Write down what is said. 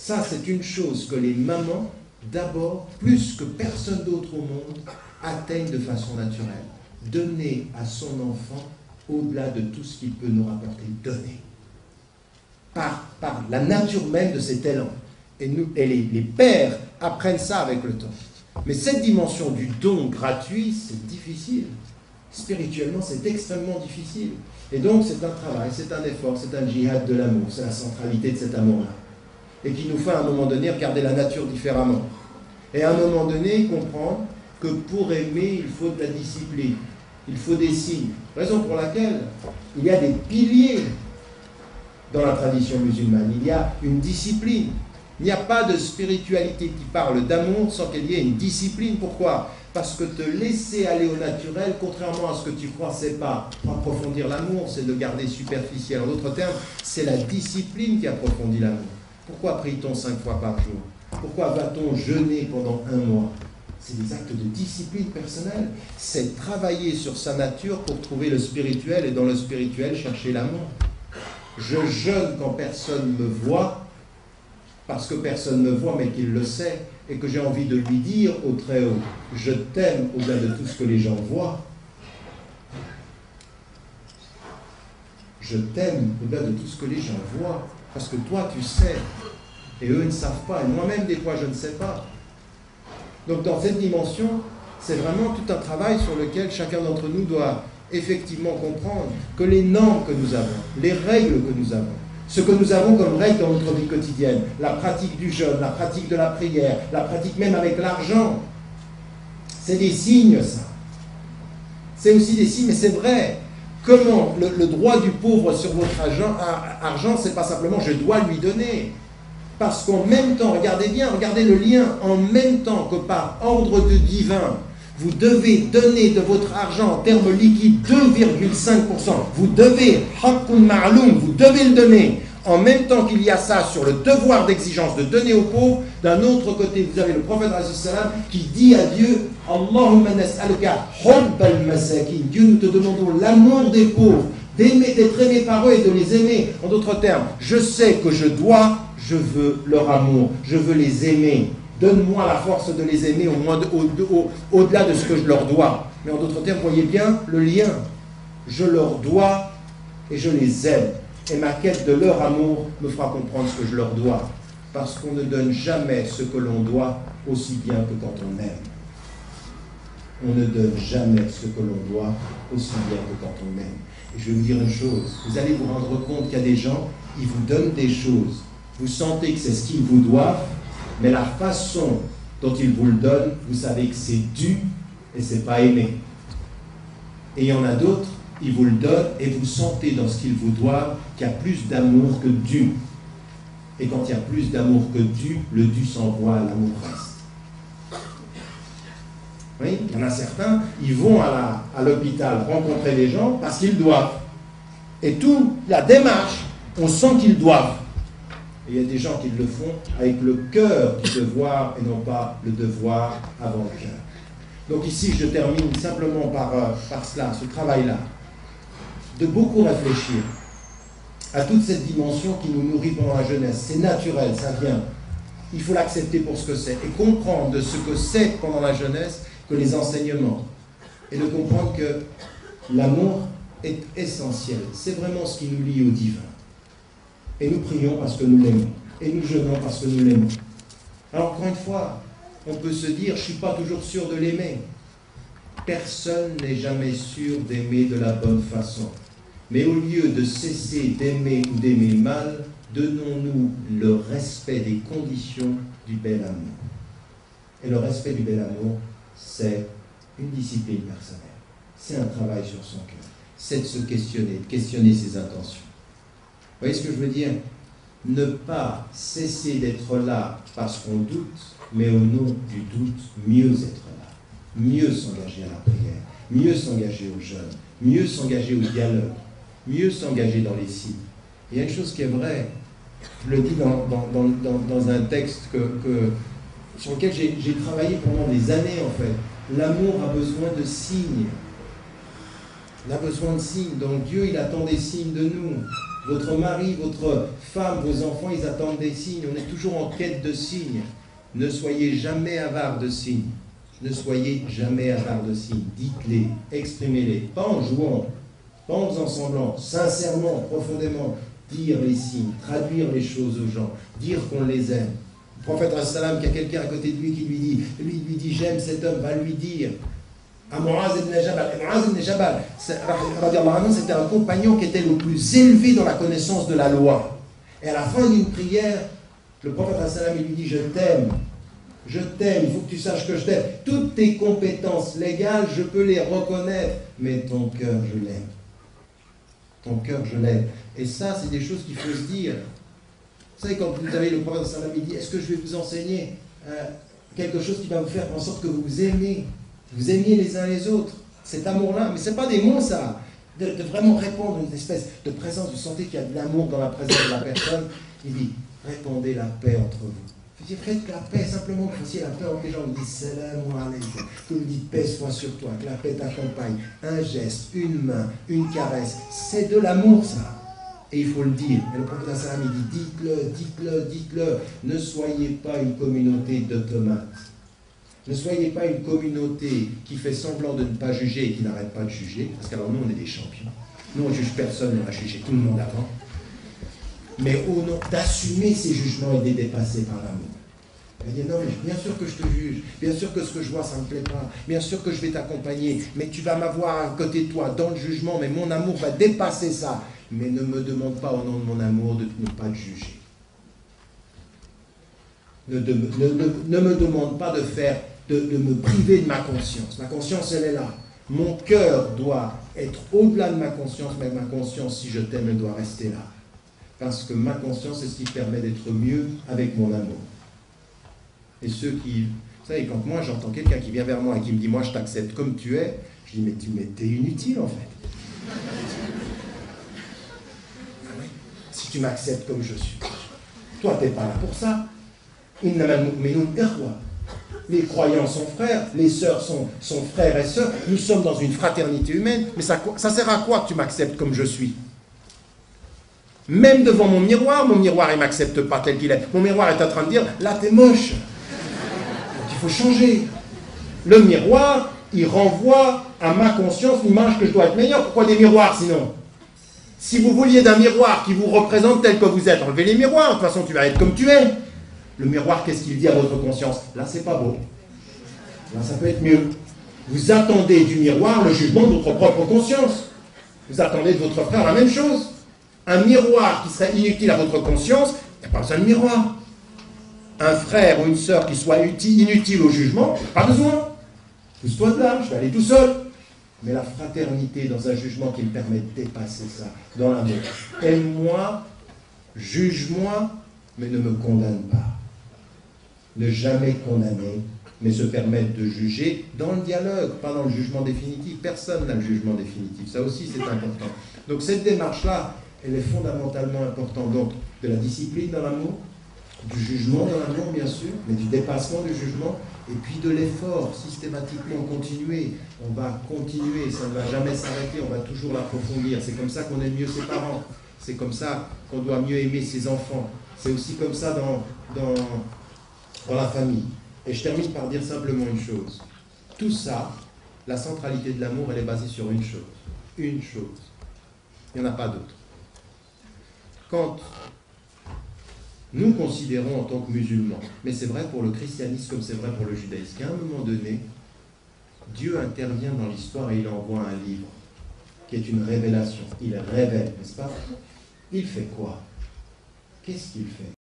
Ça, c'est une chose que les mamans, d'abord, plus que personne d'autre au monde, atteignent de façon naturelle. Donner à son enfant au-delà de tout ce qu'il peut nous rapporter. Donner. Par la nature même de cet élan. Et les pères apprennent ça avec le temps. Mais cette dimension du don gratuit, c'est difficile. Spirituellement, c'est extrêmement difficile. Et donc, c'est un travail, c'est un effort, c'est un djihad de l'amour. C'est la centralité de cet amour-là. Et qui nous fait à un moment donné regarder la nature différemment. Et à un moment donné, comprendre que pour aimer, il faut de la discipline. Il faut des signes. Raison pour laquelle il y a des piliers dans la tradition musulmane. Il y a une discipline. Il n'y a pas de spiritualité qui parle d'amour sans qu'il y ait une discipline. Pourquoi ? Parce que te laisser aller au naturel, contrairement à ce que tu crois, c'est pas approfondir l'amour, c'est de garder superficiel. En d'autres termes, c'est la discipline qui approfondit l'amour. Pourquoi prie-t-on 5 fois par jour ? Pourquoi va-t-on jeûner pendant 1 mois ? C'est des actes de discipline personnelle. C'est travailler sur sa nature pour trouver le spirituel et dans le spirituel chercher l'amour. Je jeûne quand personne me voit, parce que personne ne me voit mais qu'il le sait, et que j'ai envie de lui dire au Très-Haut, je t'aime au-delà de tout ce que les gens voient. Je t'aime au-delà de tout ce que les gens voient, parce que toi tu sais, et eux ne savent pas, et moi-même des fois je ne sais pas. Donc dans cette dimension, c'est vraiment tout un travail sur lequel chacun d'entre nous doit effectivement comprendre que les normes que nous avons, les règles que nous avons, ce que nous avons comme règle dans notre vie quotidienne, la pratique du jeûne, la pratique de la prière, la pratique même avec l'argent, c'est des signes ça. C'est aussi des signes, mais c'est vrai. Comment le droit du pauvre sur votre argent, c'est pas simplement je dois lui donner. Parce qu'en même temps, regardez bien, regardez le lien, en même temps que par ordre de divin, vous devez donner de votre argent en termes liquides 2,5%. Vous devez, haqqun ma'loum, vous devez le donner. En même temps qu'il y a ça sur le devoir d'exigence de donner aux pauvres, d'un autre côté, vous avez le prophète qui dit à Dieu, Allahumma nas'aluka hubbal masakin. Dieu, nous te demandons l'amour des pauvres, d'être aimé par eux et de les aimer. En d'autres termes, je sais que je dois, je veux leur amour, je veux les aimer. Donne-moi la force de les aimer au-delà de ce que je leur dois. Mais en d'autres termes, voyez bien le lien. Je leur dois et je les aime. Et ma quête de leur amour me fera comprendre ce que je leur dois. Parce qu'on ne donne jamais ce que l'on doit aussi bien que quand on aime. On ne donne jamais ce que l'on doit aussi bien que quand on aime. Et je vais vous dire une chose. Vous allez vous rendre compte qu'il y a des gens, ils vous donnent des choses. Vous sentez que c'est ce qu'ils vous doivent. Mais la façon dont il vous le donne, vous savez que c'est dû et c'est pas aimé. Et il y en a d'autres, ils vous le donnent et vous sentez dans ce qu'ils vous doivent qu'il y a plus d'amour que dû. Et quand il y a plus d'amour que dû, le dû s'envoie, l'amour reste. Oui, il y en a certains, ils vont à l'hôpital rencontrer les gens parce qu'ils doivent. Et toute la démarche, on sent qu'ils doivent. Et il y a des gens qui le font avec le cœur du devoir et non pas le devoir avant le cœur. Donc ici, je termine simplement par cela, ce travail-là, de beaucoup réfléchir à toute cette dimension qui nous nourrit pendant la jeunesse. C'est naturel, ça vient. Il faut l'accepter pour ce que c'est et comprendre de ce que c'est pendant la jeunesse que les enseignements. Et de comprendre que l'amour est essentiel. C'est vraiment ce qui nous lie au divin. Et nous prions parce que nous l'aimons. Et nous jeûnons parce que nous l'aimons. Alors, encore une fois, on peut se dire, je ne suis pas toujours sûr de l'aimer. Personne n'est jamais sûr d'aimer de la bonne façon. Mais au lieu de cesser d'aimer ou d'aimer mal, donnons-nous le respect des conditions du bel amour. Et le respect du bel amour, c'est une discipline personnelle. C'est un travail sur son cœur. C'est de se questionner, de questionner ses intentions. Vous voyez ce que je veux dire ? Ne pas cesser d'être là parce qu'on doute, mais au nom du doute, mieux être là. Mieux s'engager à la prière, mieux s'engager au jeûne, mieux s'engager au dialogue, mieux s'engager dans les signes. Il y a une chose qui est vraie, je le dis dans un texte sur lequel j'ai travaillé pendant des années en fait. L'amour a besoin de signes. Il a besoin de signes. Donc Dieu, il attend des signes de nous. Votre mari, votre femme, vos enfants, ils attendent des signes. On est toujours en quête de signes. Ne soyez jamais avare de signes. Ne soyez jamais avare de signes. Dites-les, exprimez-les. Pas en jouant, pas en faisant semblant, sincèrement, profondément. Dire les signes, traduire les choses aux gens, dire qu'on les aime. Le prophète al-Salam, qui a quelqu'un à côté de lui qui lui dit j'aime cet homme, va lui dire à Mu'az ibn Jabal. Mu'az ibn Jabal, c'était un compagnon qui était le plus élevé dans la connaissance de la loi. Et à la fin d'une prière, le prophète al-Salam lui dit je t'aime, il faut que tu saches que je t'aime. Toutes tes compétences légales, je peux les reconnaître, mais ton cœur, je l'aime. Ton cœur, je l'aime. Et ça, c'est des choses qu'il faut se dire. Vous savez, quand vous avez le prophète sallam, il dit, est-ce que je vais vous enseigner quelque chose qui va vous faire en sorte que vous aimiez les uns les autres, cet amour-là. Mais ce n'est pas des mots, ça. De vraiment répandre une espèce de présence. Vous sentez qu'il y a de l'amour dans la présence de la personne. Il dit, répandez la paix entre vous. Je dis, faites la paix, simplement que vous fassiez la paix entre les gens. Vous dites, salam alaykoum, que vous dites, paix soit sur toi, que la paix t'accompagne. Un geste, une main, une caresse, c'est de l'amour, ça. Et il faut le dire. Et le prophète sallam, il dit, dites-le. Ne soyez pas une communauté d'automates. Ne soyez pas une communauté qui fait semblant de ne pas juger et qui n'arrête pas de juger. Parce qu'alors nous, on est des champions. Nous, on ne juge personne, on a jugé tout le monde avant. Mais au nom d'assumer ces jugements et de les dépasser par l'amour. Elle dit non, mais bien sûr que je te juge, bien sûr que ce que je vois, ça ne me plaît pas, bien sûr que je vais t'accompagner, mais tu vas m'avoir à côté de toi dans le jugement, mais mon amour va dépasser ça. Mais ne me demande pas au nom de mon amour de ne pas te juger. Ne me demande pas de me priver de ma conscience. Ma conscience, elle est là. Mon cœur doit être au-delà de ma conscience, mais ma conscience, si je t'aime, elle doit rester là. Parce que ma conscience, c'est ce qui permet d'être mieux avec mon amour. Et ceux qui... Vous savez, quand moi, j'entends quelqu'un qui vient vers moi et qui me dit « Moi, je t'accepte comme tu es », je dis « Mais t'es inutile, en fait. » Ah oui. Si tu m'acceptes comme je suis, toi, t'es pas là pour ça. Les croyants sont frères, les sœurs sont frères et sœurs. Nous sommes dans une fraternité humaine. Mais ça sert à quoi que tu m'acceptes comme je suis? Même devant mon miroir, il ne m'accepte pas tel qu'il est. Mon miroir est en train de dire, là, t'es moche. Donc, il faut changer. Le miroir, il renvoie à ma conscience l'image que je dois être meilleur. Pourquoi des miroirs, sinon? Si vous vouliez d'un miroir qui vous représente tel que vous êtes, enlevez les miroirs. De toute façon, tu vas être comme tu es. Le miroir, qu'est-ce qu'il dit à votre conscience? Là, c'est pas beau. Là, ça peut être mieux. Vous attendez du miroir le jugement de votre propre conscience. Vous attendez de votre frère la même chose. Un miroir qui serait inutile à votre conscience, il n'y a pas besoin de miroir. Un frère ou une sœur qui soit inutile au jugement, pas besoin. Pousse-toi de là, je vais aller tout seul. Mais la fraternité dans un jugement qui me permet de dépasser ça, dans l'amour. Aime-moi, juge-moi, mais ne me condamne pas. Ne jamais condamner, mais se permettre de juger dans le dialogue, pas dans le jugement définitif. Personne n'a le jugement définitif. Ça aussi, c'est important. Donc cette démarche-là, elle est fondamentalement importante. Donc, de la discipline dans l'amour, du jugement dans l'amour, bien sûr, mais du dépassement du jugement, et puis de l'effort, systématiquement continuer. On va continuer, ça ne va jamais s'arrêter, on va toujours l'approfondir. C'est comme ça qu'on aime mieux ses parents. C'est comme ça qu'on doit mieux aimer ses enfants. C'est aussi comme ça dans la famille. Et je termine par dire simplement une chose. Tout ça, la centralité de l'amour, elle est basée sur une chose. Une chose. Il n'y en a pas d'autre. Quand nous considérons en tant que musulmans, mais c'est vrai pour le christianisme comme c'est vrai pour le judaïsme, qu'à un moment donné, Dieu intervient dans l'histoire et il envoie un livre qui est une révélation. Il révèle, n'est-ce pas? Il fait quoi? Qu'est-ce qu'il fait?